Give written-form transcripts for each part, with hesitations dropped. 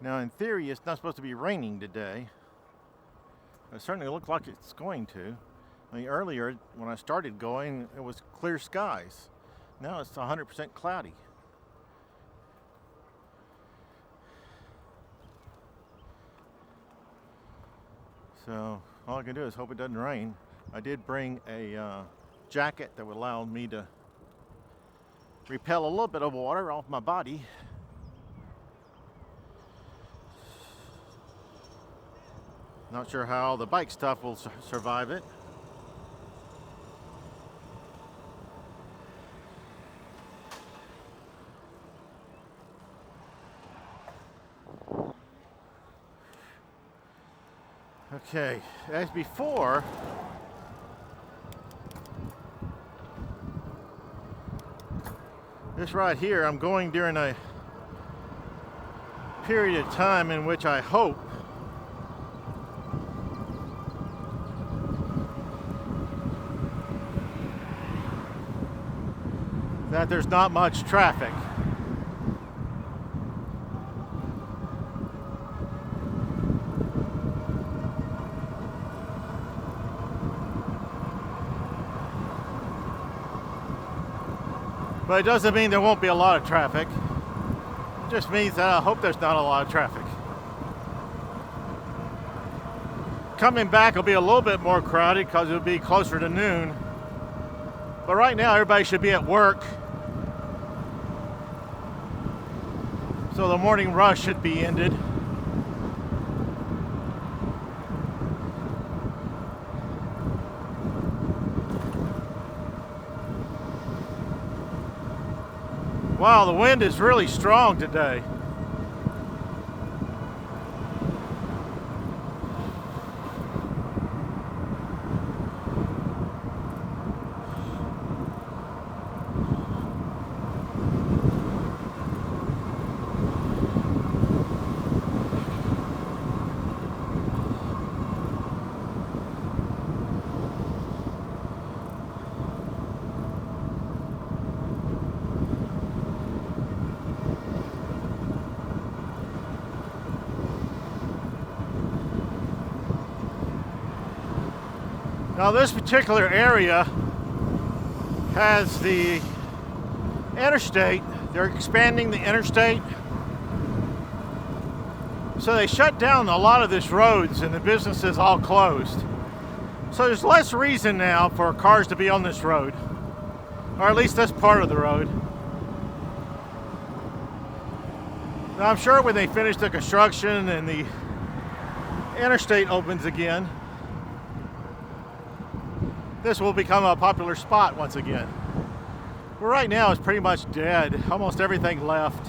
Now in theory it's not supposed to be raining today. It certainly looks like it's going to. I mean, earlier when I started going it was clear skies. Now it's 100% cloudy. So all I can do is hope it doesn't rain. I did bring a jacket that would allow me to repel a little bit of water off my body. Not sure how the bike stuff will survive it. Okay, as before, this right here, I'm going during a period of time in which I hope that there's not much traffic. But it doesn't mean there won't be a lot of traffic. It just means that I hope there's not a lot of traffic. Coming back will be a little bit more crowded because it'll be closer to noon. But right now everybody should be at work. So the morning rush should be ended. Wow, the wind is really strong today. Now this particular area has the interstate. They're expanding the interstate. So they shut down a lot of these roads and the businesses all closed. So there's less reason now for cars to be on this road, or at least this part of the road. Now I'm sure when they finish the construction and the interstate opens again, this will become a popular spot once again. But right now it's pretty much dead. Almost everything left.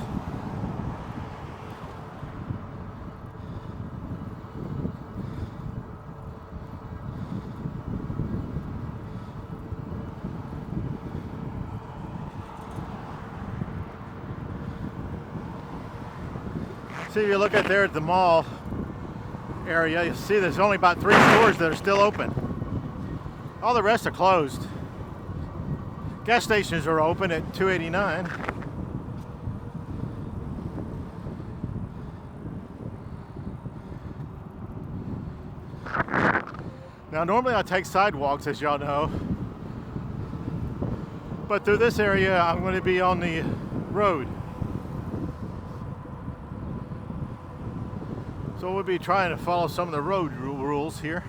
See, if you look at there at the mall area, you see there's only about 3 stores that are still open. All the rest are closed. Gas stations are open at 289. Now normally I take sidewalks, as y'all know, but through this area I'm going to be on the road. So we'll be trying to follow some of the road rules here.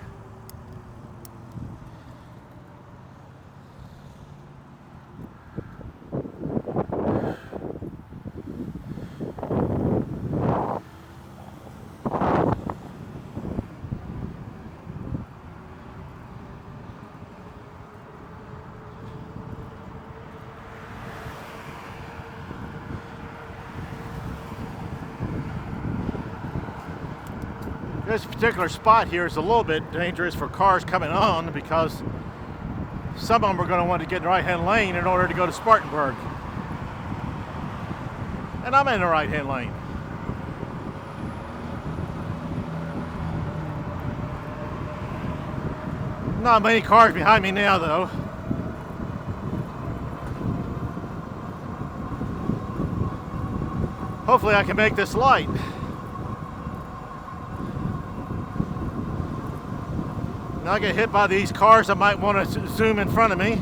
This particular spot here is a little bit dangerous for cars coming on because some of them are going to want to get in the right-hand lane in order to go to Spartanburg. And I'm in the right-hand lane. Not many cars behind me now, though. Hopefully I can make this light. Now I get hit by these cars, I might want to zoom in front of me.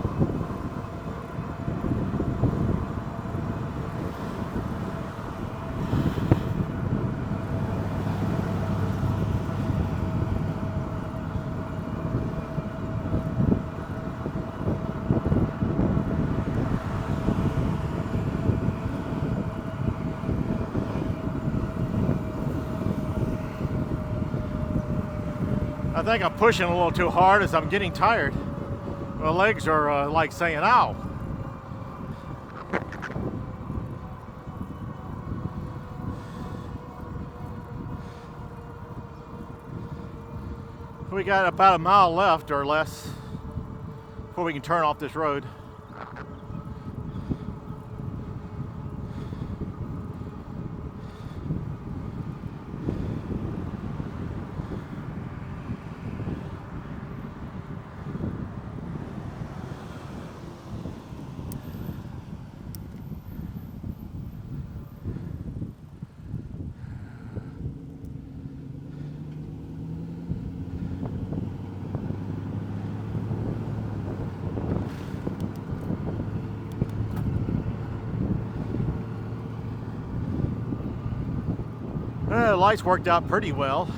I think I'm pushing a little too hard as I'm getting tired. My legs are like saying, ow. We got about a mile left or less before we can turn off this road. The lights worked out pretty well.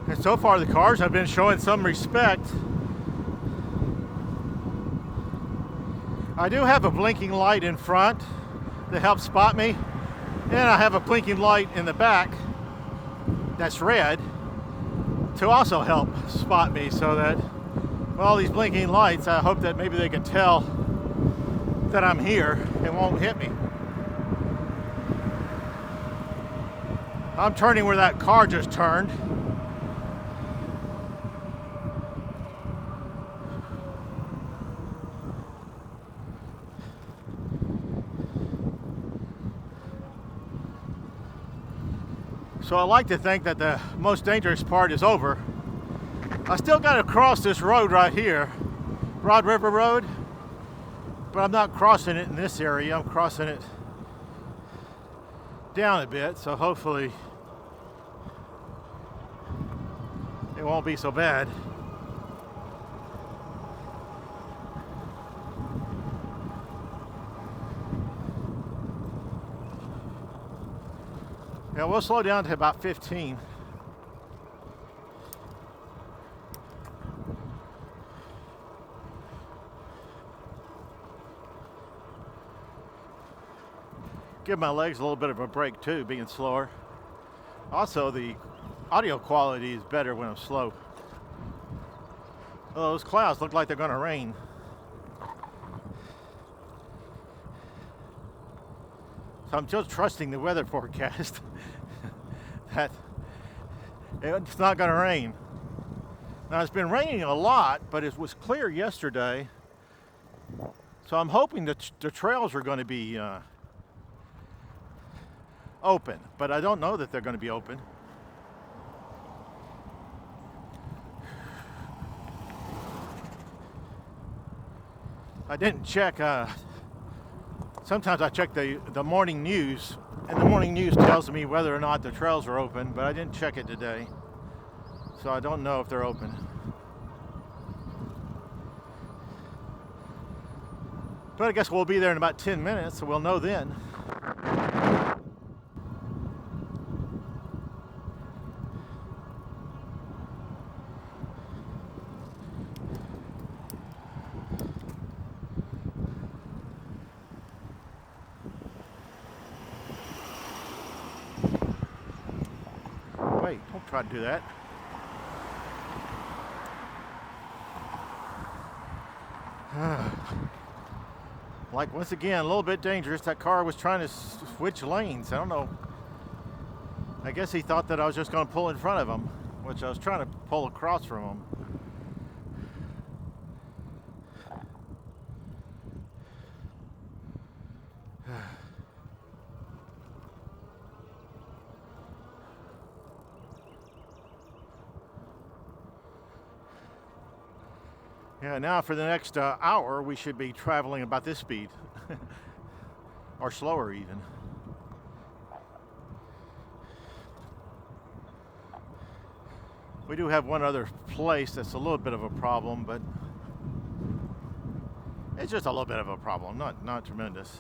And so far the cars have been showing some respect. I do have a blinking light in front to help spot me, and I have a blinking light in the back that's red to also help spot me, so that with all these blinking lights, I hope that maybe they can tell that I'm here and won't hit me. I'm turning where that car just turned. So I like to think that the most dangerous part is over. I still got to cross this road right here, Broad River Road, but I'm not crossing it in this area. I'm crossing it down a bit, so hopefully it won't be so bad. Yeah, we'll slow down to about 15. Give my legs a little bit of a break too, being slower. Also, the audio quality is better when I'm slow. Oh, those clouds look like they're going to rain. So I'm just trusting the weather forecast that it's not going to rain. Now, it's been raining a lot, but it was clear yesterday. So I'm hoping that the trails are going to be open, but I don't know that they're going to be open. I didn't check. Sometimes I check the morning news, and the morning news tells me whether or not the trails are open, but I didn't check it today, so I don't know if they're open. But I guess we'll be there in about 10 minutes, so we'll know then. Wait, don't try to do that. Like, once again, a little bit dangerous. That car was trying to switch lanes. I don't know. I guess he thought that I was just going to pull in front of him, which I was trying to pull across from him. Yeah, now for the next hour, we should be traveling about this speed. or slower even. We do have one other place that's a little bit of a problem, but it's just a little bit of a problem, not tremendous.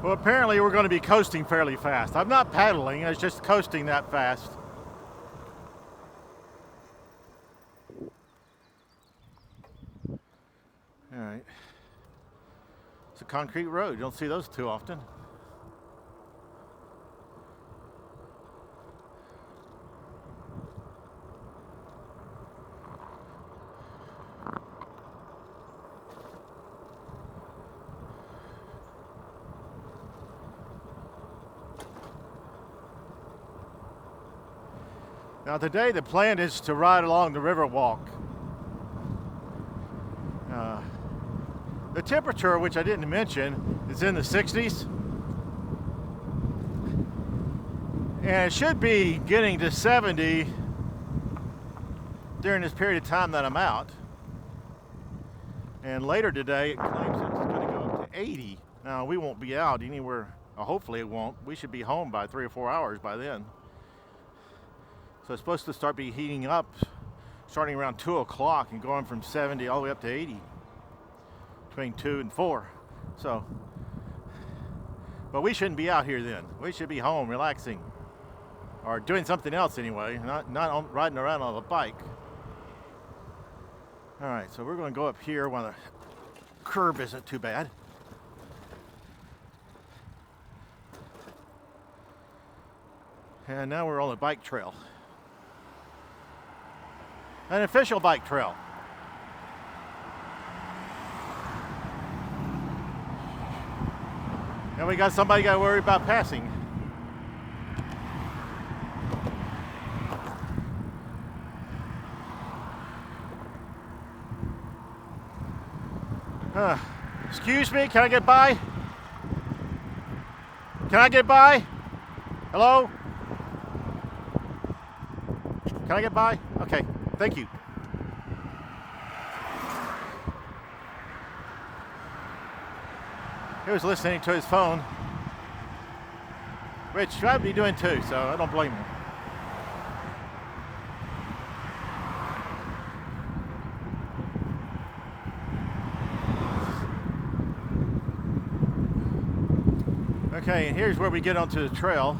Well, apparently we're going to be coasting fairly fast. I'm not paddling, I was just coasting that fast. All right. It's a concrete road. You don't see those too often. Now today the plan is to ride along the river walk. The temperature, which I didn't mention, is in the 60s. And it should be getting to 70 during this period of time that I'm out. And later today it claims it's going to go up to 80. Now we won't be out anywhere, hopefully it won't. We should be home by 3 or 4 hours by then. So it's supposed to start be heating up starting around 2 o'clock and going from 70 all the way up to 80 between 2 and 4. So, but we shouldn't be out here then. We should be home relaxing or doing something else anyway, not riding around on a bike. All right, so we're going to go up here while the curb isn't too bad. And now we're on the bike trail. An official bike trail. And we got somebody got to worry about passing. Excuse me, can I get by? Can I get by? Hello? Can I get by? Okay, thank you. He was listening to his phone, which I'd be doing too, so I don't blame him. Okay, and here's where we get onto the trail.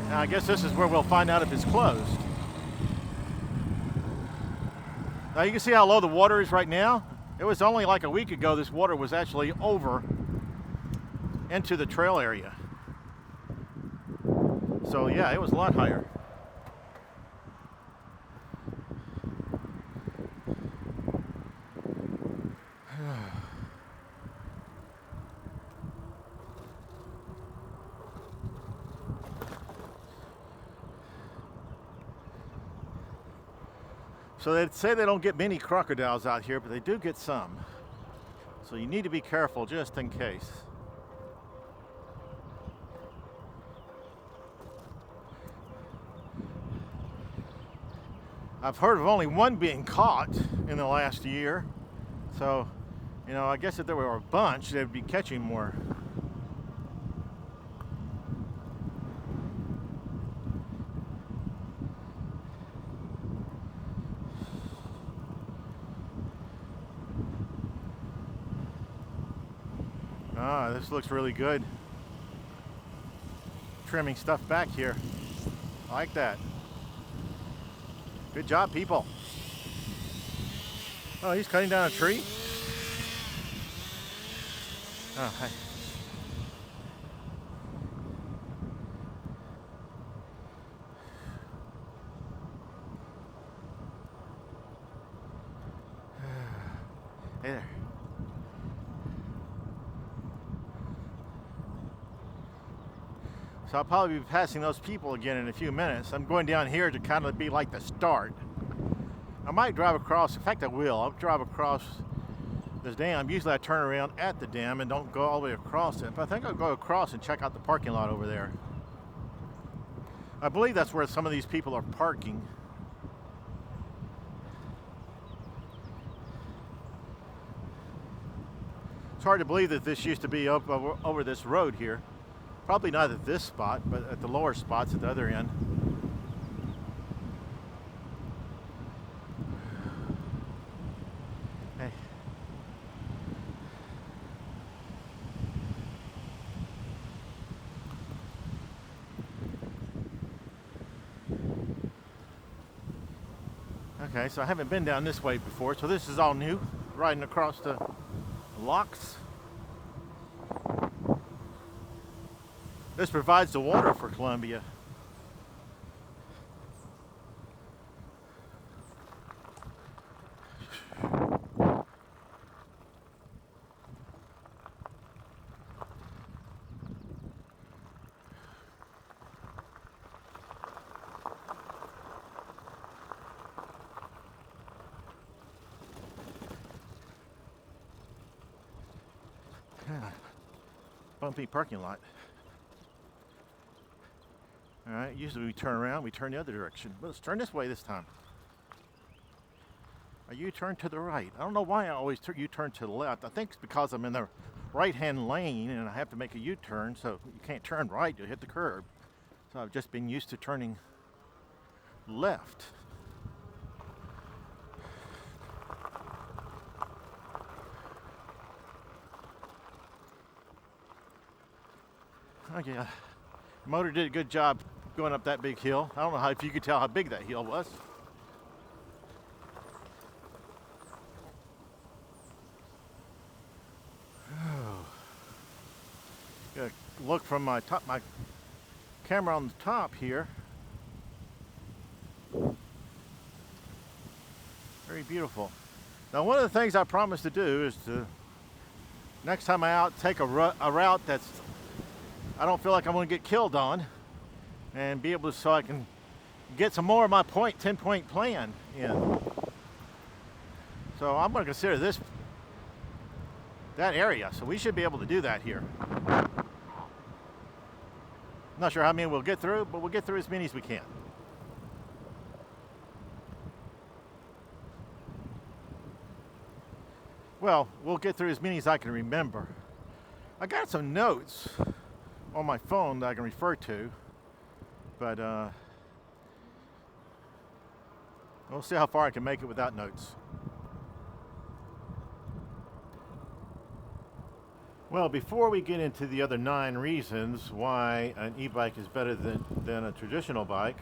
Now I guess this is where we'll find out if it's closed. Now you can see how low the water is right now. It was only like a week ago this water was actually over into the trail area. So yeah, it was a lot higher. So they say they don't get many crocodiles out here, but they do get some. So you need to be careful just in case. I've heard of only one being caught in the last year. So, you know, I guess if there were a bunch, they'd be catching more. Ah, this looks really good. Trimming stuff back here. I like that. Good job, people. Oh, he's cutting down a tree? Oh, hi. Hey there. So I'll probably be passing those people again in a few minutes. I'm going down here to kind of be like the start. I might drive across, in fact I will. I'll drive across this dam. Usually I turn around at the dam and don't go all the way across it, but I think I'll go across and check out the parking lot over there. I believe that's where some of these people are parking. It's hard to believe that this used to be up over this road here. Probably not at this spot, but at the lower spots at the other end. Hey. Okay, so I haven't been down this way before, so this is all new, riding across the locks. This provides the water for Columbia. Bumpy parking lot. All right, usually we turn around, we turn the other direction. But let's turn this way this time. A U-turn to the right. I don't know why I always U-turn to the left. I think it's because I'm in the right-hand lane and I have to make a U-turn, so you can't turn right, you'll hit the curb. So I've just been used to turning left. Okay, the motor did a good job going up that big hill. I don't know if you could tell how big that hill was. Gotta look from my camera on the top here. Very beautiful. Now, one of the things I promised to do is to next time I'm out, take a route that's I don't feel like I'm going to get killed on, and be able to, so I can get some more of my 10-point plan in. So I'm going to consider that area. So we should be able to do that here. Not sure how many we'll get through, but we'll get through as many as we can. Well, we'll get through as many as I can remember. I got some notes on my phone that I can refer to, but we'll see how far I can make it without notes. Well, before we get into the other 9 reasons why an e-bike is better than a traditional bike,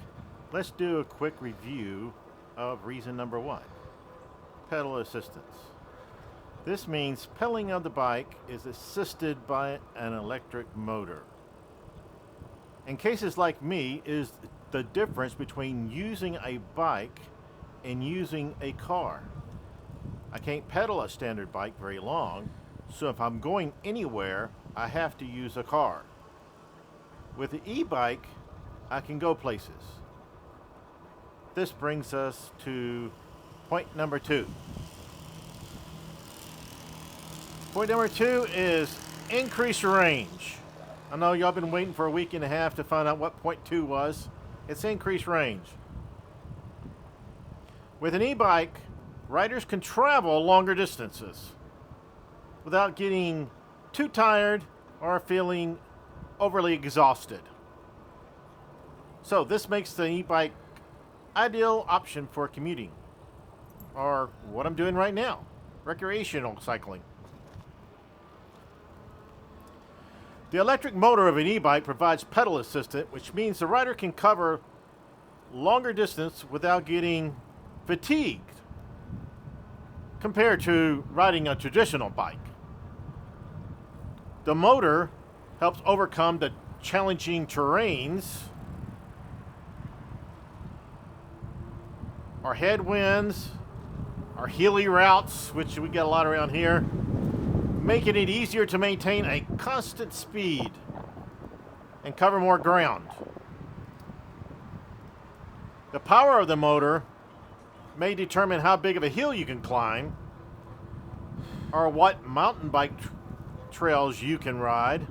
let's do a quick review of reason number 1, pedal assistance. This means pedaling of the bike is assisted by an electric motor. In cases like me, is the difference between using a bike and using a car. I can't pedal a standard bike very long, so if I'm going anywhere, I have to use a car. With the e-bike, I can go places. This brings us to point number 2. Point number 2 is increase range. I know y'all been waiting for a week and a half to find out what point 2 was. It's increased range. With an e-bike, riders can travel longer distances without getting too tired or feeling overly exhausted. So this makes the e-bike ideal option for commuting, or what I'm doing right now, recreational cycling. The electric motor of an e-bike provides pedal assistance, which means the rider can cover longer distance without getting fatigued compared to riding a traditional bike. The motor helps overcome the challenging terrains or headwinds or our hilly routes, which we get a lot around here, making it easier to maintain a constant speed and cover more ground. The power of the motor may determine how big of a hill you can climb or what mountain bike trails you can ride.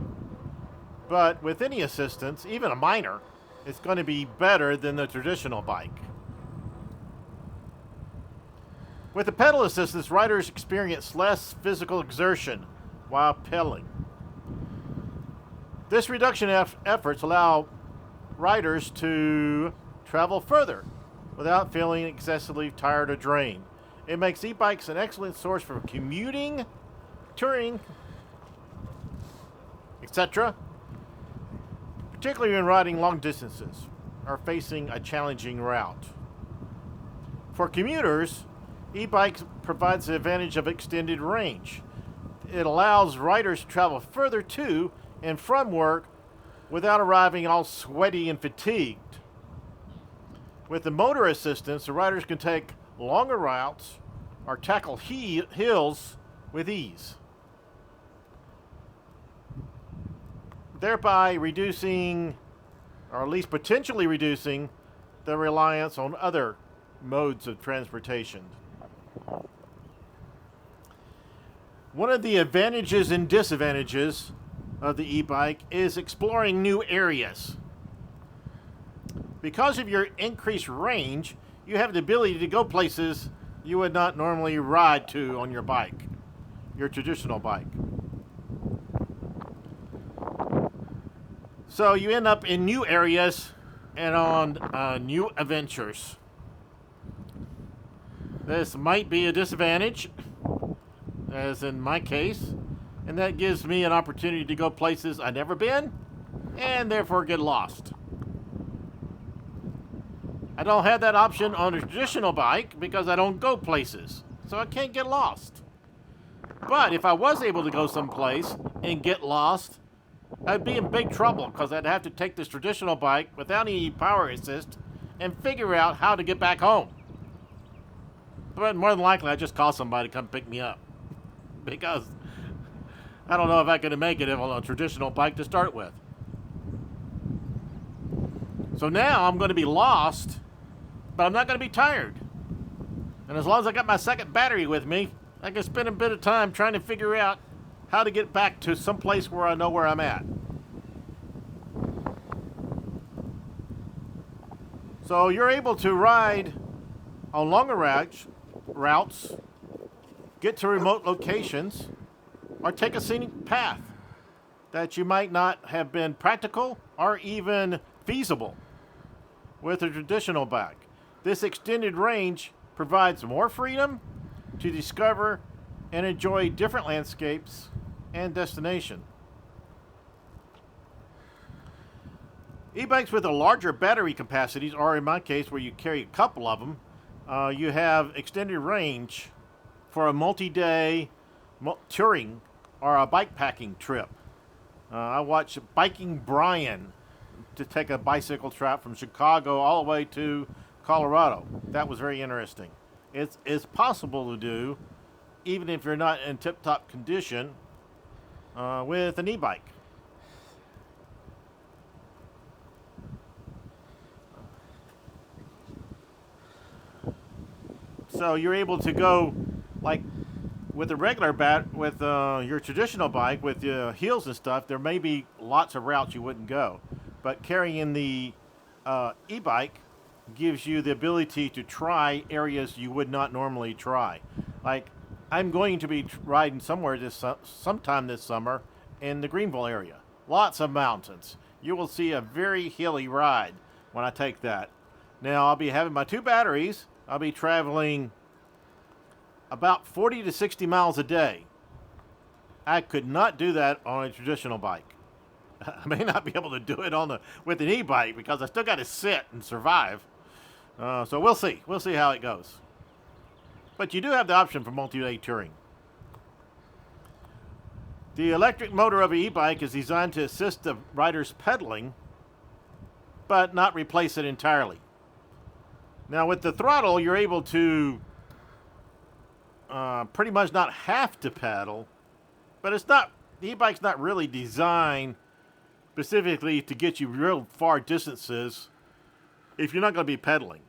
But with any assistance, even a minor, it's going to be better than the traditional bike. With the pedal assistance, riders experience less physical exertion while pedaling. This reduction efforts allow riders to travel further without feeling excessively tired or drained. It makes e-bikes an excellent source for commuting, touring, etc., particularly when riding long distances or facing a challenging route. For commuters, e-bikes provides the advantage of extended range. It allows riders to travel further to and from work without arriving all sweaty and fatigued. With the motor assistance, the riders can take longer routes or tackle hills with ease, thereby reducing, or at least potentially reducing, the reliance on other modes of transportation. One of the advantages and disadvantages of the e-bike is exploring new areas. Because of your increased range, you have the ability to go places you would not normally ride to on your bike, your traditional bike. So you end up in new areas and on new adventures. This might be a disadvantage, as in my case, and that gives me an opportunity to go places I've never been and therefore get lost. I don't have that option on a traditional bike because I don't go places, so I can't get lost. But if I was able to go someplace and get lost, I'd be in big trouble because I'd have to take this traditional bike without any power assist and figure out how to get back home. But more than likely, I'd just call somebody to come pick me up because I don't know if I could make it on a traditional bike to start with. So now I'm going to be lost, but I'm not going to be tired. And as long as I got my second battery with me, I can spend a bit of time trying to figure out how to get back to some place where I know where I'm at. So you're able to ride on longer routes, get to remote locations, or take a scenic path that you might not have been practical or even feasible with a traditional bike. This extended range provides more freedom to discover and enjoy different landscapes and destination. E-bikes with a larger battery capacities, or in my case where you carry a couple of them, you have extended range for a multi-day touring or a bike packing trip. I watched Biking Brian to take a bicycle trip from Chicago all the way to Colorado. That was very interesting. It's possible to do even if you're not in tip-top condition with an e-bike. So you're able to go like with a regular with your traditional bike with the heels and stuff. There may be lots of routes you wouldn't go, but carrying the e-bike gives you the ability to try areas you would not normally try. Like I'm going to be riding somewhere sometime this summer in the Greenville area. Lots of mountains. You will see a very hilly ride when I take that. Now I'll be having my two batteries. I'll be traveling about 40 to 60 miles a day. I could not do that on a traditional bike. I may not be able to do it with an e-bike because I still got to sit and survive. So we'll see. We'll see how it goes. But you do have the option for multi-day touring. The electric motor of an e-bike is designed to assist the rider's pedaling, but not replace it entirely. Now with the throttle, you're able to pretty much not have to pedal, but it's not, the e-bike's not really designed specifically to get you real far distances if you're not going to be pedaling.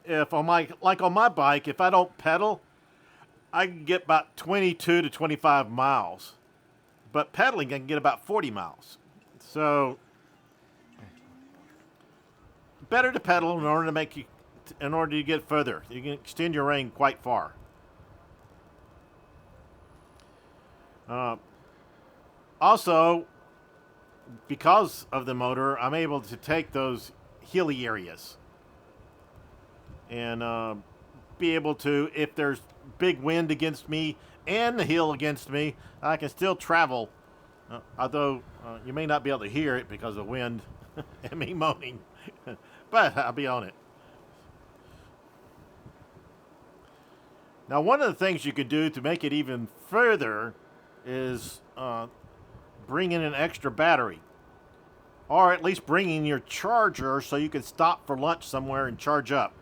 If on my, like on my bike, if I don't pedal, I can get about 22 to 25 miles. But pedaling, I can get about 40 miles. So, better to pedal in order to make you, in order to get further. You can extend your range quite far. Also, because of the motor, I'm able to take those hilly areas and be able to, if there's big wind against me and the hill against me, I can still travel, although you may not be able to hear it because of wind and me moaning, but I'll be on it. Now, one of the things you could do to make it even further is bring in an extra battery, or at least bring in your charger so you can stop for lunch somewhere and charge up.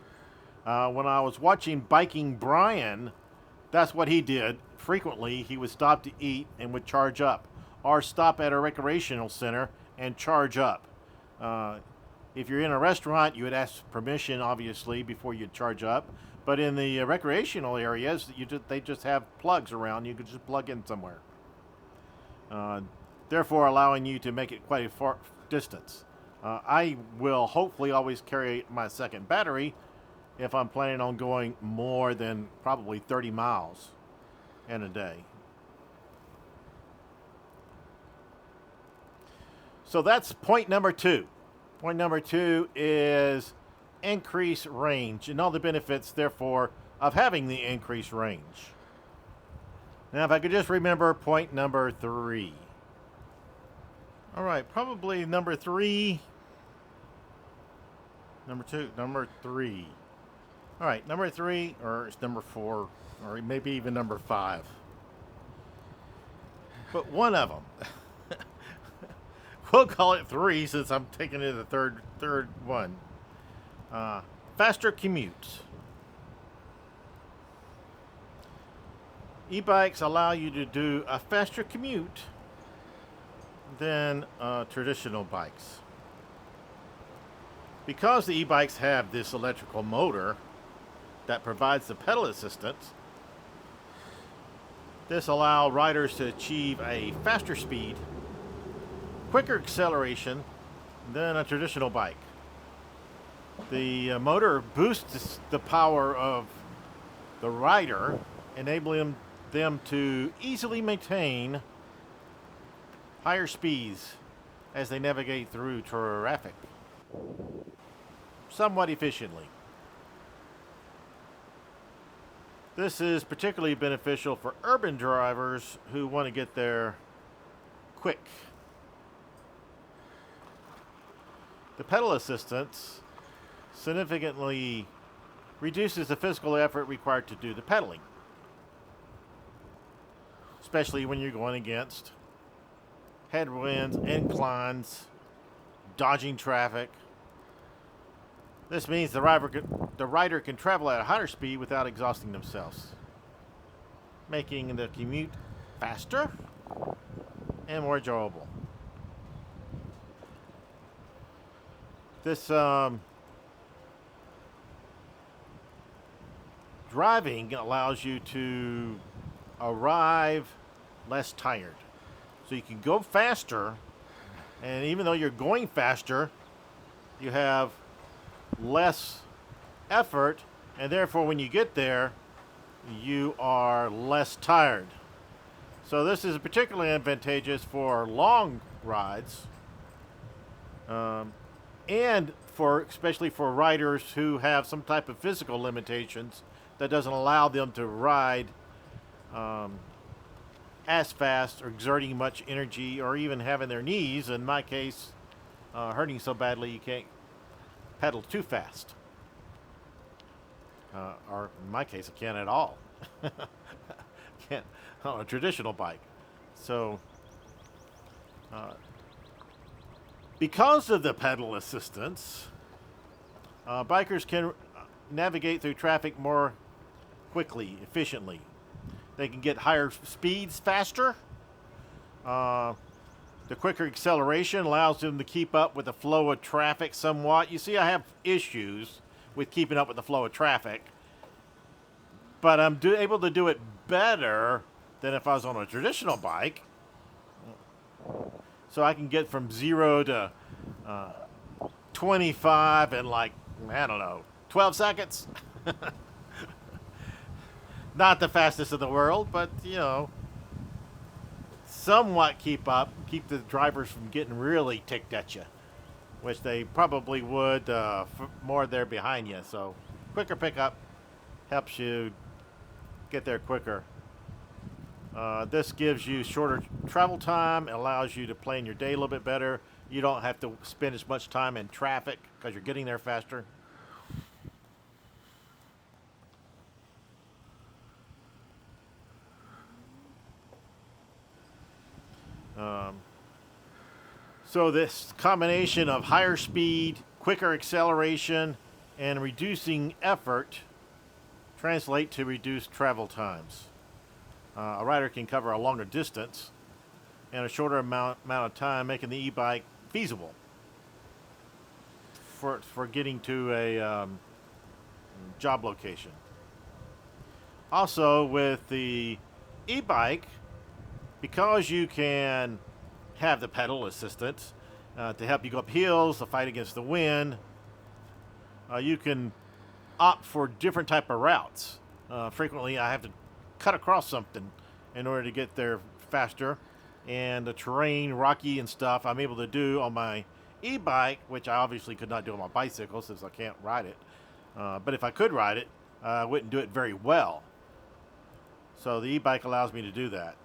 When I was watching Biking Brian, that's what he did frequently. He would stop to eat and would charge up, or stop at a recreational center and charge up. If you're in a restaurant, you would ask permission, obviously, before you charge up. But in the recreational areas, they just have plugs around. You could just plug in somewhere. Therefore, allowing you to make it quite a far distance. I will hopefully always carry my second battery if I'm planning on going more than probably 30 miles in a day. So that's point number 2. Point number 2 is increase range and all the benefits, therefore, of having the increased range. Now, if I could just remember point number 3. All right, probably number 3. Number 2, number 3. All right, number 3, or it's number 4, or maybe even number 5. But one of them. We'll call it 3 since I'm taking it the third one. Faster commutes. E-bikes allow you to do a faster commute than traditional bikes. Because the e-bikes have this electrical motor that provides the pedal assistance, this allows riders to achieve a faster speed, quicker acceleration than a traditional bike. The motor boosts the power of the rider, enabling them to easily maintain higher speeds as they navigate through traffic somewhat efficiently. This is particularly beneficial for urban drivers who want to get there quick. The pedal assistance significantly reduces the physical effort required to do the pedaling, especially when you're going against headwinds, inclines, dodging traffic. This means the rider can travel at a higher speed without exhausting themselves, making the commute faster and more enjoyable. This driving allows you to arrive less tired. So you can go faster, and even though you're going faster, you have less effort, and therefore when you get there, you are less tired. So this is particularly advantageous for long rides, and especially for riders who have some type of physical limitations that doesn't allow them to ride as fast or exerting much energy, or even having their knees, in my case, hurting so badly you can't pedal too fast. Or in my case, I can't at all. Can't on a traditional bike. So, because of the pedal assistance, bikers can navigate through traffic more quickly, efficiently. They can get higher speeds faster. The quicker acceleration allows them to keep up with the flow of traffic somewhat. You see, I have issues with keeping up with the flow of traffic, but I'm able to do it better than if I was on a traditional bike. So I can get from 0 to 25 in like, I don't know, 12 seconds. Not the fastest in the world, but you know, somewhat keep the drivers from getting really ticked at you, which they probably would more they're behind you. So quicker pickup helps you get there quicker. This gives you shorter travel time. It allows you to plan your day a little bit better. You don't have to spend as much time in traffic because you're getting there faster. So this combination of higher speed, quicker acceleration, and reducing effort translate to reduced travel times. A rider can cover a longer distance in a shorter amount of time, making the e-bike feasible for getting to a job location. Also, with the e-bike, because you can have the pedal assistance to help you go up hills, to fight against the wind, you can opt for different type of routes. Frequently, I have to cut across something in order to get there faster, and the terrain, rocky and stuff, I'm able to do on my e-bike, which I obviously could not do on my bicycle since I can't ride it. But if I could ride it, I wouldn't do it very well. So the e-bike allows me to do that.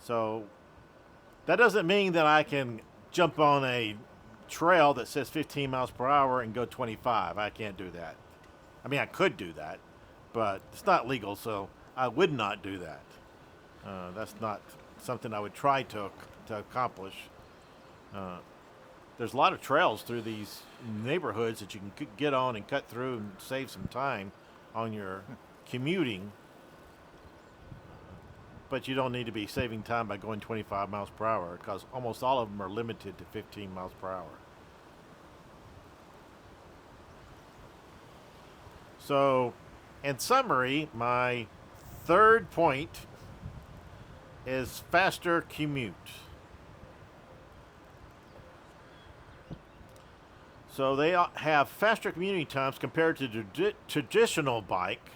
So that doesn't mean that I can jump on a trail that says 15 miles per hour and go 25. I can't do that. I mean, I could do that, but it's not legal, so I would not do that. That's not something I would try to accomplish. There's a lot of trails through these neighborhoods that you can get on and cut through and save some time on your commuting. But you don't need to be saving time by going 25 miles per hour because almost all of them are limited to 15 miles per hour. So, in summary, my third point is faster commute. So they have faster commuting times compared to the traditional bike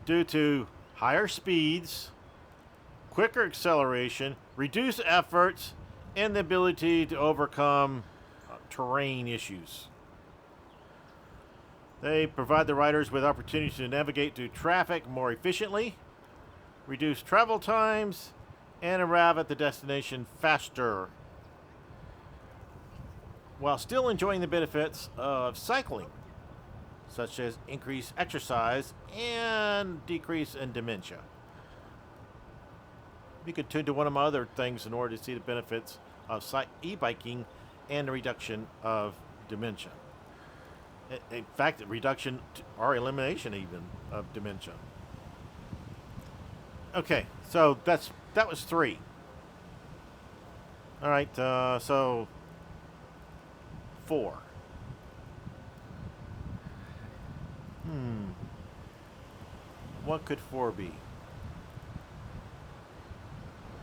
due to higher speeds, quicker acceleration, reduced efforts, and the ability to overcome terrain issues. They provide the riders with opportunities to navigate through traffic more efficiently, reduce travel times, and arrive at the destination faster, while still enjoying the benefits of cycling, such as increased exercise and decrease in dementia. You could tune to one of my other things in order to see the benefits of e-biking and the reduction of dementia. In fact, the reduction or elimination even of dementia. Okay, so that was 3. All right, so 4. What could 4 be?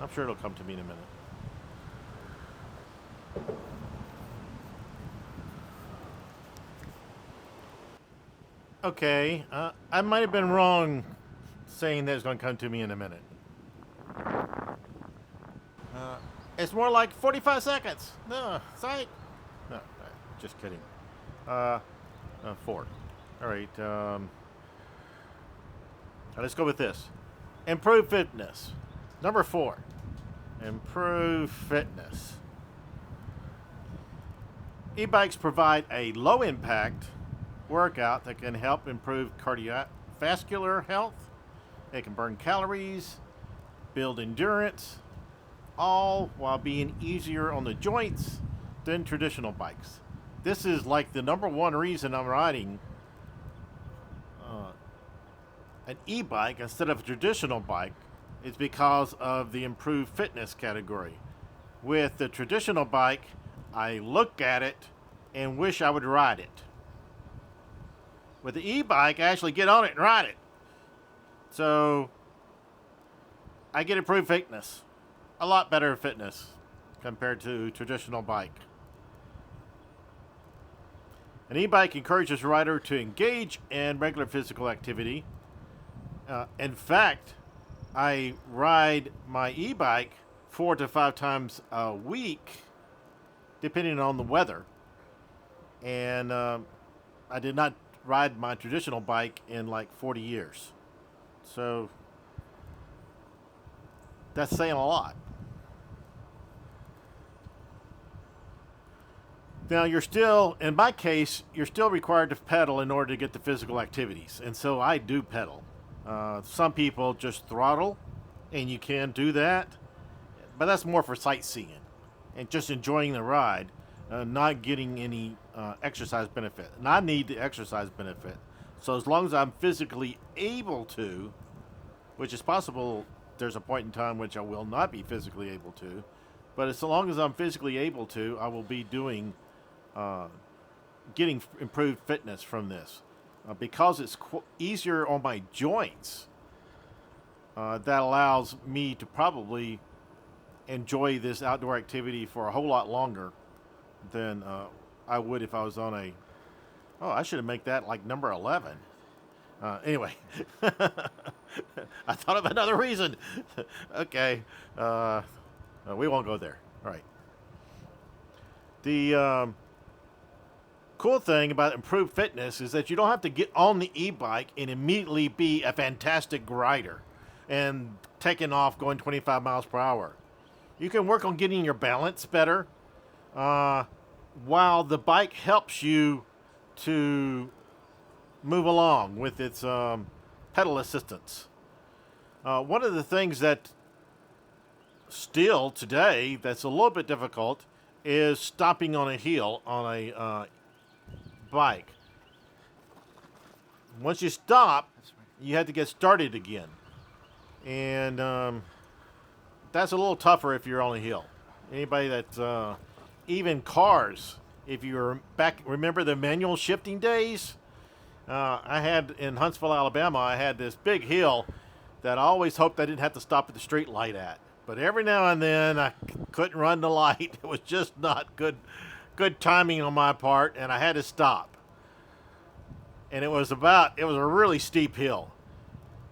I'm sure it'll come to me in a minute. Okay, I might have been wrong saying that it's going to come to me in a minute. It's more like 45 seconds. No, psych. No, just kidding. 4. All right. Let's go with this. Improve fitness. Number 4. Improve fitness. E-bikes provide a low-impact workout that can help improve cardiovascular health. They can burn calories, build endurance, all while being easier on the joints than traditional bikes. This is like the number 1 reason I'm riding an e-bike instead of a traditional bike is because of the improved fitness category. With the traditional bike, I look at it and wish I would ride it. With the e-bike, I actually get on it and ride it. So I get improved fitness. A lot better fitness compared to traditional bike. An e-bike encourages a rider to engage in regular physical activity. In fact, I ride my e-bike 4 to 5 times a week, depending on the weather. And I did not ride my traditional bike in like 40 years. So that's saying a lot. Now, in my case, you're still required to pedal in order to get the physical activities. And so I do pedal. Some people just throttle, and you can do that. But that's more for sightseeing and just enjoying the ride, not getting any exercise benefit. And I need the exercise benefit. So as long as I'm physically able to, which is possible, there's a point in time which I will not be physically able to. But as long as I'm physically able to, I will be doing getting improved fitness from this because it's easier on my joints. That allows me to probably enjoy this outdoor activity for a whole lot longer than I would if I was on a. Oh, I should have made that like number 11. Anyway, I thought of another reason. Okay, we won't go there. All right. The cool thing about improved fitness is that you don't have to get on the e-bike and immediately be a fantastic rider and taking off going 25 miles per hour. You can work on getting your balance better while the bike helps you to move along with its pedal assistance. One of the things that still today that's a little bit difficult is stopping on a hill on a bike. Once you stop, you have to get started again. And that's a little tougher if you're on a hill. Anybody that's even cars, if you're back, remember the manual shifting days? I had in Huntsville, Alabama, I had this big hill that I always hoped I didn't have to stop at the street light at. But every now and then I couldn't run the light. It was just not good timing on my part, and I had to stop. And it was a really steep hill.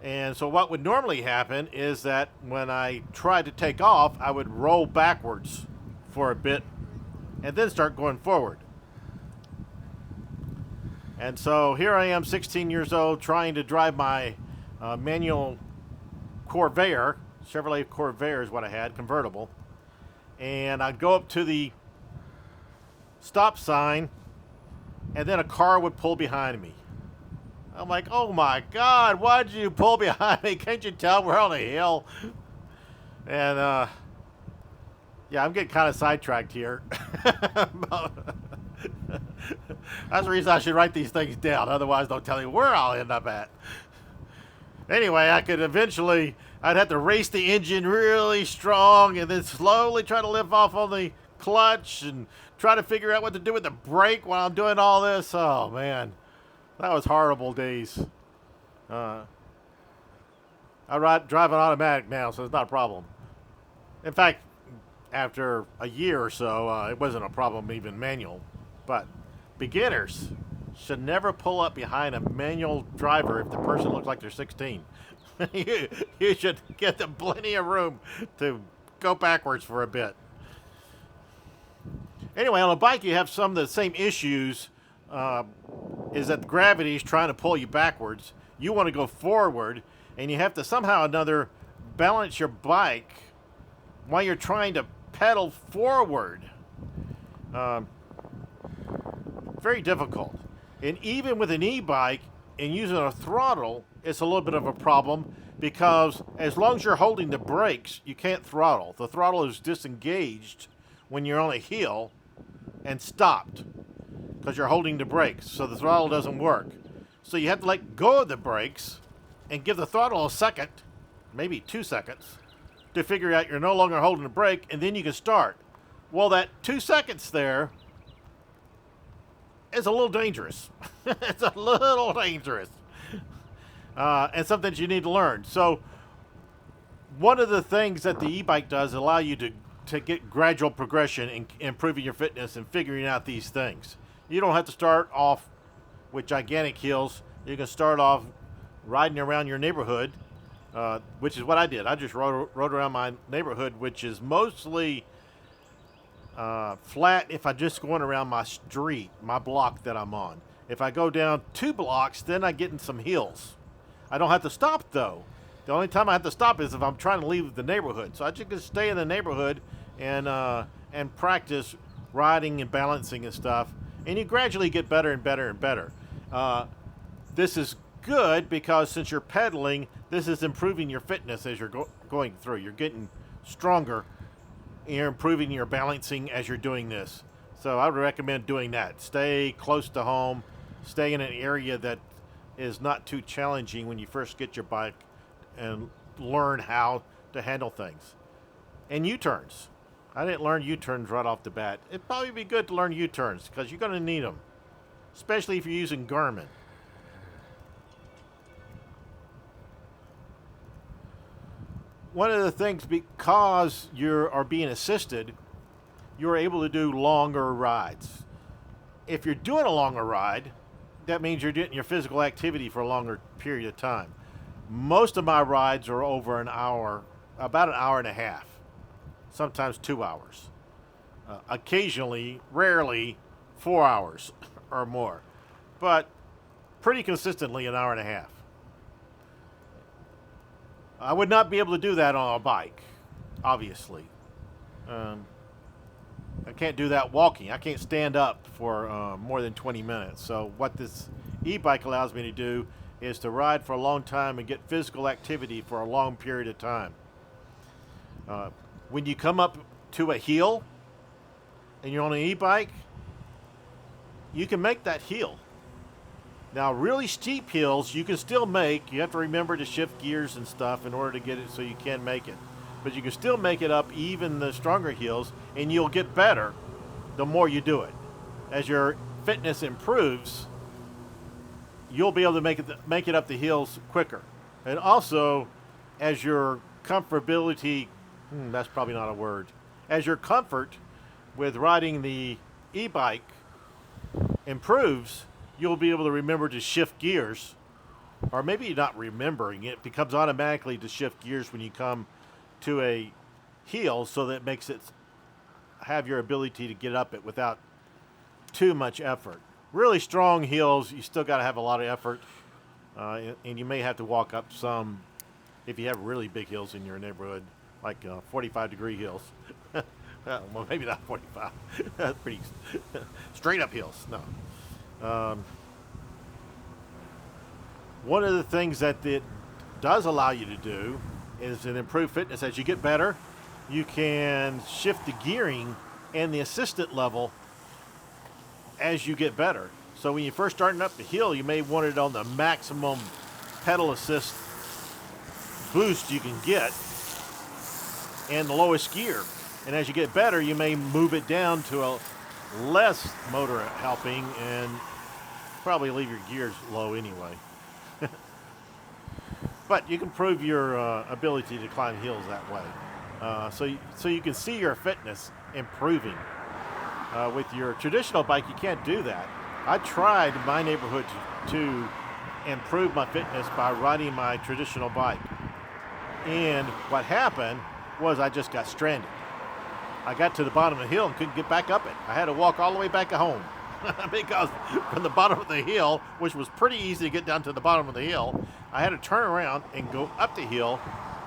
And so what would normally happen is that when I tried to take off, I would roll backwards for a bit and then start going forward. And so here I am, 16 years old, trying to drive my manual Corvair. Chevrolet Corvair is what I had, convertible. And I'd go up to the stop sign, and then a car would pull behind me. I'm like, oh my God, why did you pull behind me? Can't you tell we're on a hill? And yeah, I'm getting kind of sidetracked here. That's the reason I should write these things down. Otherwise, don't tell you where I'll end up at. Anyway, I'd have to race the engine really strong and then slowly try to lift off on the clutch and try to figure out what to do with the brake while I'm doing all this. Oh, man. That was horrible days. I drive an automatic now, so it's not a problem. In fact, after a year or so, it wasn't a problem even manual. But beginners should never pull up behind a manual driver if the person looks like they're 16. you should get them plenty of room to go backwards for a bit. Anyway, on a bike, you have some of the same issues. Is that gravity is trying to pull you backwards. You want to go forward, and you have to somehow or another balance your bike while you're trying to pedal forward. Very difficult. And even with an e-bike and using a throttle, it's a little bit of a problem because as long as you're holding the brakes, you can't throttle. The throttle is disengaged when you're on a hill and stopped because you're holding the brakes, so the throttle doesn't work. So you have to let go of the brakes and give the throttle a second, maybe 2 seconds, to figure out you're no longer holding the brake, and then you can start. Well, that 2 seconds there is a little dangerous. It's a little dangerous. And something you need to learn. So one of the things that the e-bike does allow you to get gradual progression in improving your fitness and figuring out these things. You don't have to start off with gigantic hills. You can start off riding around your neighborhood, which is what I did. I just rode around my neighborhood, which is mostly flat if I'm just going around my street, my block that I'm on. If I go down 2 blocks, then I get in some hills. I don't have to stop, though. The only time I have to stop is if I'm trying to leave the neighborhood. So I just can stay in the neighborhood and practice riding and balancing and stuff. And you gradually get better and better and better. This is good because since you're pedaling, this is improving your fitness as you're going through. You're getting stronger and you're improving your balancing as you're doing this. So I would recommend doing that. Stay close to home. Stay in an area that is not too challenging when you first get your bike, and learn how to handle things. And U-turns. I didn't learn U-turns right off the bat. It'd probably be good to learn U-turns because you're going to need them, especially if you're using Garmin. One of the things, because you are being assisted, you're able to do longer rides. If you're doing a longer ride, that means you're doing your physical activity for a longer period of time. Most of my rides are over an hour, about an hour and a half, sometimes 2 hours. Occasionally, rarely, 4 hours or more, but pretty consistently an hour and a half. I would not be able to do that on a bike, obviously. I can't do that walking. I can't stand up for more than 20 minutes. So what this e-bike allows me to do is to ride for a long time and get physical activity for a long period of time. When you come up to a hill and you're on an e-bike, you can make that hill. Now, really steep hills you can still make. You have to remember to shift gears and stuff in order to get it so you can make it. But you can still make it up even the stronger hills, and you'll get better the more you do it. As your fitness improves, you'll be able to make it up the hills quicker. And also, as your comfortability, that's probably not a word, as your comfort with riding the e-bike improves, you'll be able to remember to shift gears. Or maybe you're not remembering, it becomes automatically to shift gears when you come to a hill, so that makes it have your ability to get up it without too much effort. Really strong hills, you still got to have a lot of effort, and you may have to walk up some if you have really big hills in your neighborhood, like 45-degree hills. Well, maybe not 45. That's pretty straight up hills. No. One of the things that it does allow you to do is an improved fitness. As you get better, you can shift the gearing and the assistant level as you get better. So when you're first starting up the hill, you may want it on the maximum pedal assist boost you can get and the lowest gear. And as you get better, you may move it down to a less motor helping and probably leave your gears low anyway. But you can improve your ability to climb hills that way. So you can see your fitness improving. With your traditional bike, you can't do that. I tried in my neighborhood to improve my fitness by riding my traditional bike. And what happened was I just got stranded. I got to the bottom of the hill and couldn't get back up it. I had to walk all the way back home. Because from the bottom of the hill, which was pretty easy to get down to the bottom of the hill, I had to turn around and go up the hill,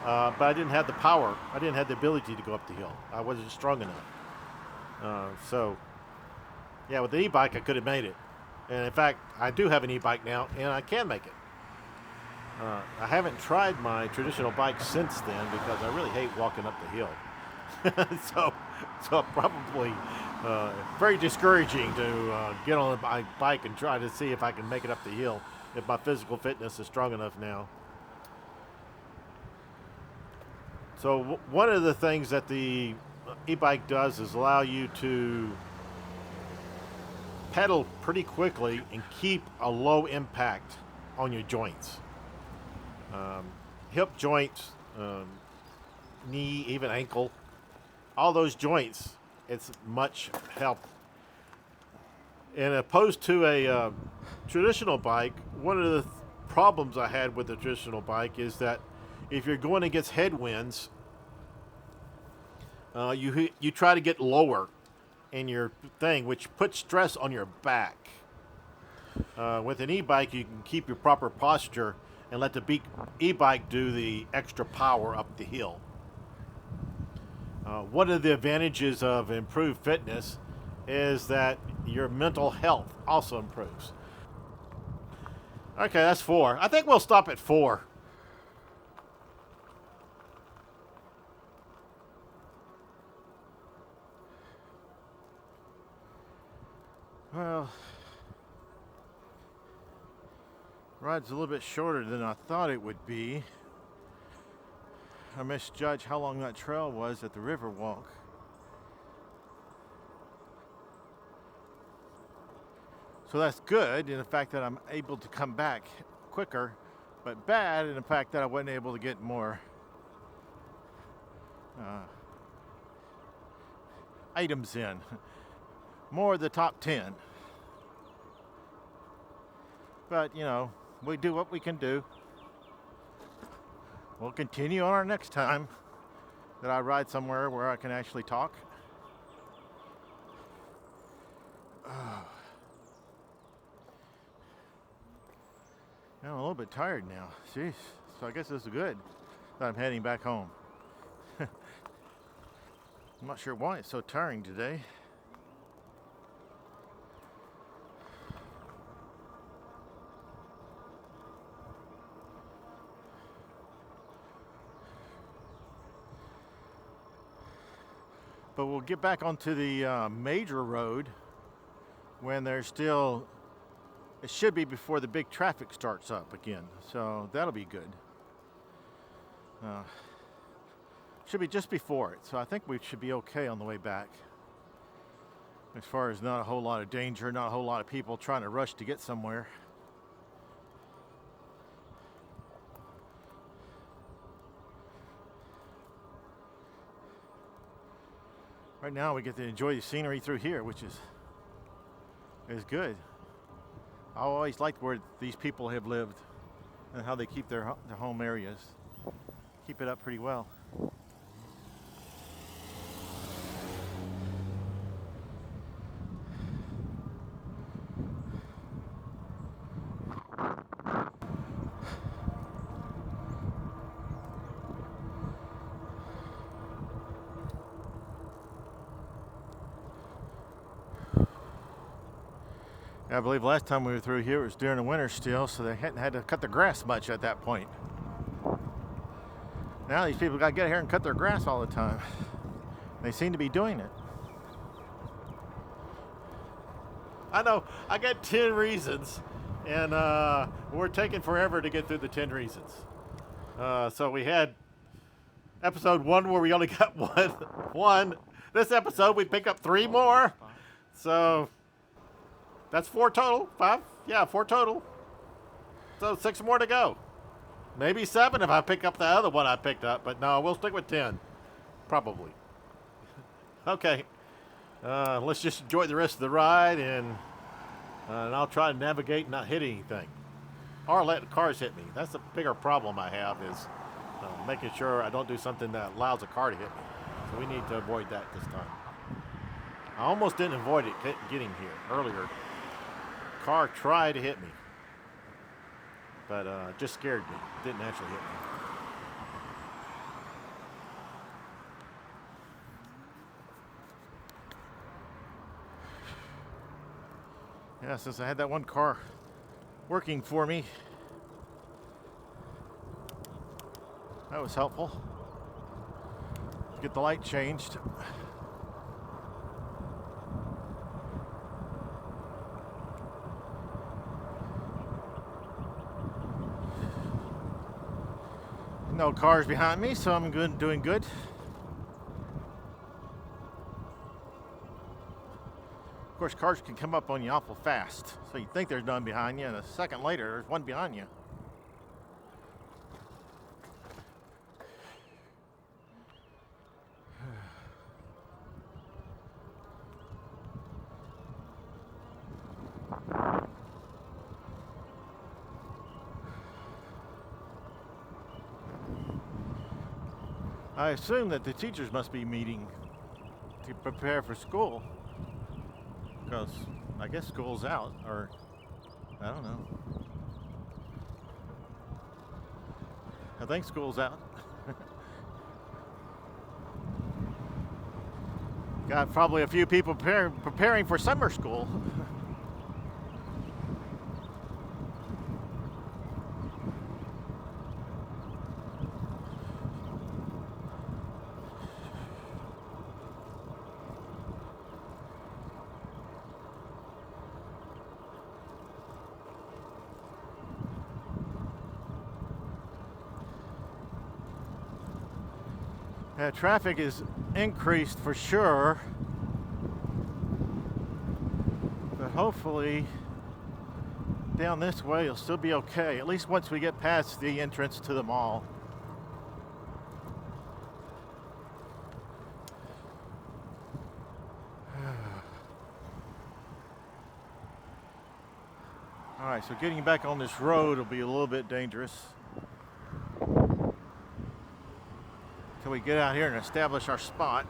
but I didn't have the power. I didn't have the ability to go up the hill. I wasn't strong enough. So, yeah, with the e-bike, I could have made it. And in fact, I do have an e-bike now, and I can make it. I haven't tried my traditional bike since then because I really hate walking up the hill. so probably very discouraging to get on my bike and try to see if I can make it up the hill if my physical fitness is strong enough now. So one of the things that the e-bike does is allow you to pedal pretty quickly and keep a low impact on your joints. Hip joints, knee, even ankle, all those joints, it's much help. And opposed to a traditional bike, one of the problems I had with the traditional bike is that if you're going against headwinds, you try to get lower in your thing, which puts stress on your back. With an e-bike, you can keep your proper posture and let the e-bike do the extra power up the hill. One of the advantages of improved fitness is that your mental health also improves. Okay, that's 4. I think we'll stop at 4. Well, ride's a little bit shorter than I thought it would be. I misjudged how long that trail was at the river walk. So that's good in the fact that I'm able to come back quicker, but bad in the fact that I wasn't able to get more items in. More of the top 10. But, you know, we do what we can do. We'll continue on our next time that I ride somewhere where I can actually talk. I'm a little bit tired now. Jeez. So I guess this is good that I'm heading back home. I'm not sure why it's so tiring today. But we'll get back onto the major road when there's still, it should be before the big traffic starts up again. So that'll be good. Should be just before it. So I think we should be okay on the way back. As far as not a whole lot of danger, not a whole lot of people trying to rush to get somewhere. Right now we get to enjoy the scenery through here, which is good. I always liked where these people have lived and how they keep their home areas. Keep it up pretty well. I believe last time we were through here it was during the winter still, so they hadn't had to cut the grass much at that point. Now these people got to get here and cut their grass all the time. They seem to be doing it. I know, I got 10 reasons, and we're taking forever to get through the 10 reasons. So we had episode 1 where we only got one. This episode we pick up 3 more. So that's 4 total. 5? Yeah, 4 total. So 6 more to go. Maybe 7 if I pick up the other one I picked up. But no, we'll stick with 10. Probably. Okay. Let's just enjoy the rest of the ride. And I'll try to navigate and not hit anything. Or let cars hit me. That's the bigger problem I have is making sure I don't do something that allows a car to hit me. So we need to avoid that this time. I almost didn't avoid it getting here earlier. Car tried to hit me, but just scared me. Didn't actually hit me. Yeah, since I had that one car working for me, that was helpful. Get the light changed. No cars behind me, so I'm good, doing good. Of course, cars can come up on you awful fast, so you think there's none behind you, and a second later, there's one behind you. I assume that the teachers must be meeting to prepare for school, because I guess school's out, or I don't know. I think school's out. Got probably a few people preparing for summer school. Traffic is increased for sure, but hopefully down this way it'll still be okay, at least once we get past the entrance to the mall. All right, so getting back on this road will be a little bit dangerous till we get out here and establish our spot.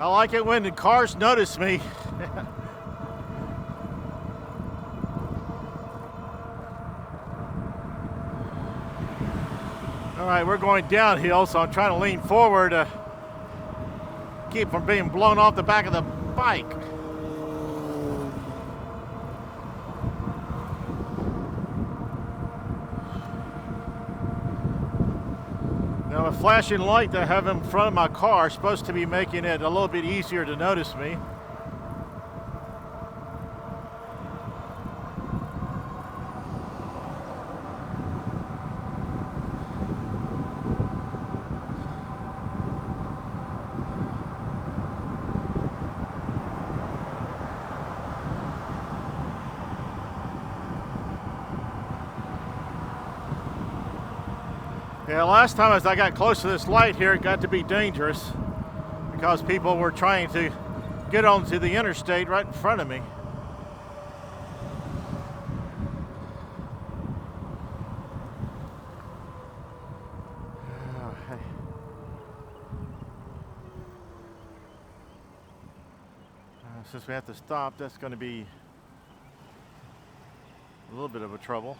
I like it when the cars notice me. All right, we're going downhill, so I'm trying to lean forward to keep from being blown off the back of the bike. Now, a flashing light that I have in front of my car is supposed to be making it a little bit easier to notice me. Yeah, last time as I got close to this light here, it got to be dangerous because people were trying to get onto the interstate right in front of me. Oh, hey. Since we have to stop, that's going to be a little bit of a trouble.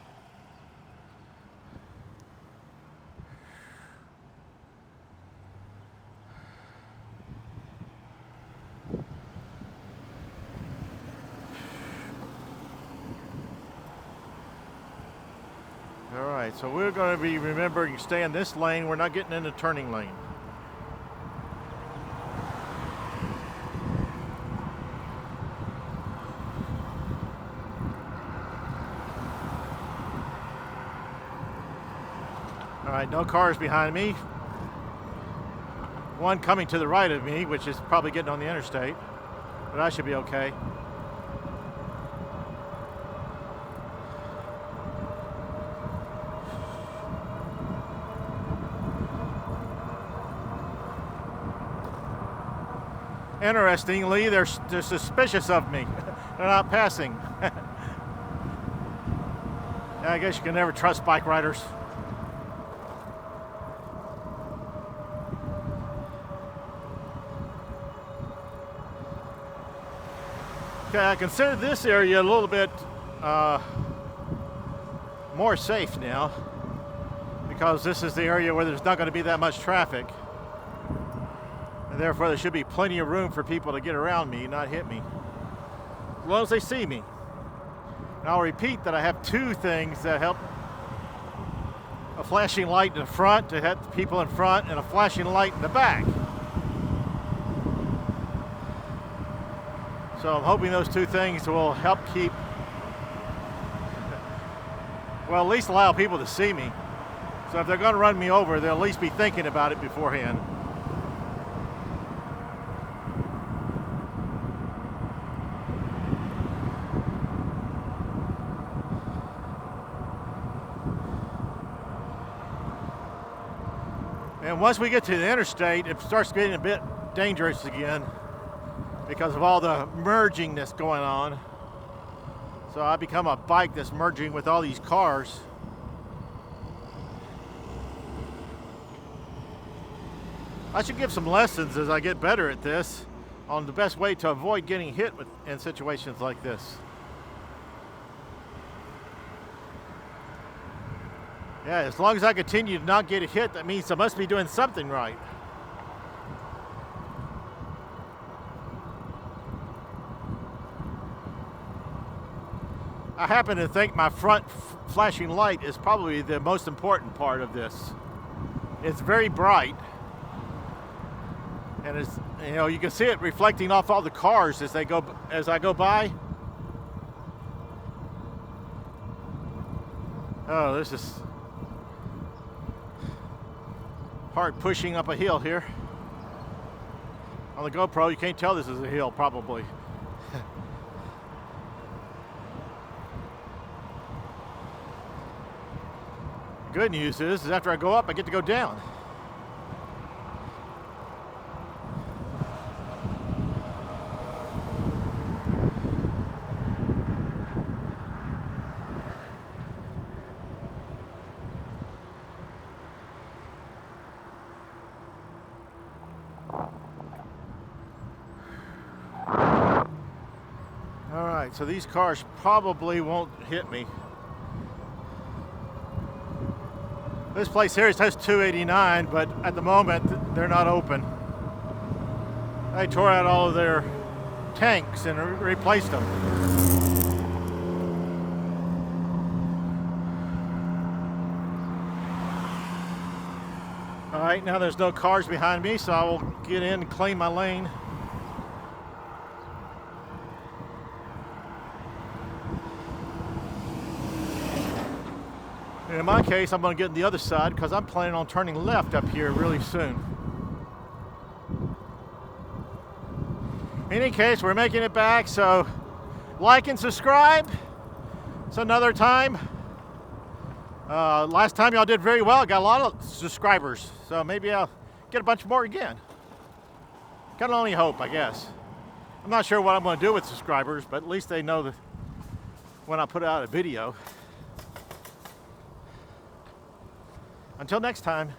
So we're going to be remembering to stay in this lane. We're not getting in the turning lane. All right, no cars behind me. One coming to the right of me, which is probably getting on the interstate, but I should be okay. Interestingly, they're suspicious of me. They're not passing. I guess you can never trust bike riders. Okay, I consider this area a little bit more safe now because this is the area where there's not going to be that much traffic. Therefore, there should be plenty of room for people to get around me, not hit me. long as they see me. And I'll repeat that I have two things that help. A flashing light in the front to hit the people in front, and a flashing light in the back. So I'm hoping those two things will help keep, well, at least allow people to see me. So if they're going to run me over, they'll at least be thinking about it beforehand. And once we get to the interstate, it starts getting a bit dangerous again because of all the merging that's going on. So I become a bike that's merging with all these cars. I should give some lessons as I get better at this on the best way to avoid getting hit in situations like this. Yeah, as long as I continue to not get hit, that means I must be doing something right. I happen to think my front flashing light is probably the most important part of this. It's very bright. And it's, you know, you can see it reflecting off all the cars as I go by. Oh, this is hard pushing up a hill here. On the GoPro, you can't tell this is a hill, probably. Good news is after I go up, I get to go down. All right, so these cars probably won't hit me. This place here says 289, but at the moment they're not open. They tore out all of their tanks and replaced them. All right, now there's no cars behind me, so I will get in and claim my lane. In my case, I'm going to get on the other side because I'm planning on turning left up here really soon. In any case, we're making it back, so like and subscribe. It's another time. Last time y'all did very well. I got a lot of subscribers, so maybe I'll get a bunch more again. Can only hope, I guess. I'm not sure what I'm going to do with subscribers, but at least they know that when I put out a video. Until next time.